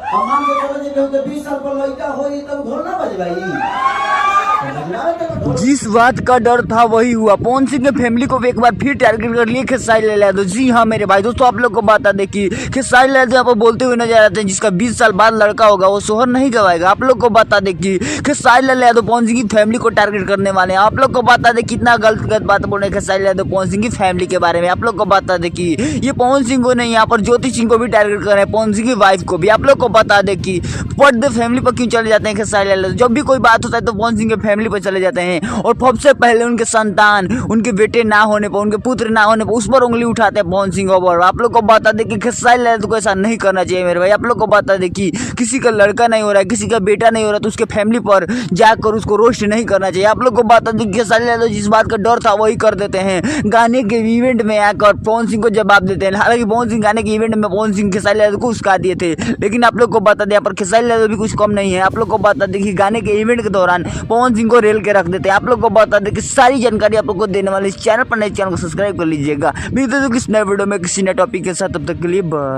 अब मान के चलो जे केहू के 20 साल पर लड़का होई तब ढोल ना बजवाई। जिस बात का डर था वही हुआ। पवन सिंह के फैमिली को एक बार फिर टारगेट कर लिए खेसारी लाल यादव। जी हाँ मेरे भाई दोस्तों, आप लोग को बता दें कि खेसारी लाल यादव बोलते हुए नजर आते हैं जिसका 20 साल बाद लड़का होगा वो सोहर नहीं गवाएगा। आप लोग को बता दें कि खेसारी लाल यादव पवन सिंह की फैमिली को टारगेट करने वाले हैं। आप लोग को बता दें कितना गलत बात बोल रहे हैं खेसारी लाल यादव पवन सिंह की फैमिली के बारे में। आप लोग को बता दें कि ये पवन सिंह को नहीं, यहाँ पर ज्योति सिंह को भी टारगेट कर रहे हैं, पवन सिंह की वाइफ को भी। आप लोग को बता दें कि पर्दे फैमिली पर क्यों चले जाते हैं खेसारी लाल यादव। जब भी कोई बात होता है तो पवन सिंह के फैमिली पर चले जाते हैं और सबसे पहले उनके संतान, उनके बेटे ना होने पर, उनके पुत्र ना होने पर उस पर उंगली उठाते हैं पवन सिंह और। आप लोग को बता दें कि खेसारी लाल यादव को ऐसा नहीं करना चाहिए मेरे भाई। आप लोग को बता दें कि किसी का लड़का नहीं हो रहा है, किसी का बेटा नहीं हो रहा तो उसके फैमिली पर जाकर उसको रोस्ट नहीं करना चाहिए। आप लोग को बता दें कि खेसारी लाल यादव जिस बात का डर था वही कर देते हैं। गाने के इवेंट में आकर पवन सिंह को जवाब देते हैं। हालांकि पवन सिंह गाने के इवेंट में पवन सिंह खेसारी लाल यादव को उसका दिए थे, लेकिन आप लोग को बता दें यहाँ पर खेसारी लाल यादव भी कुछ कम नहीं है। आप लोग को बता दें कि गाने के इवेंट के दौरान पवन सिंह को रेल के रख देते हैं। आप लोग को बता दें कि सारी जानकारी आप लोग को देने वाले इस चैनल पर नए चैनल को सब्सक्राइब कर लीजिएगा। मिलते हैं किसी नए वीडियो में किसी नए टॉपिक के साथ, तब तक के लिए बाय।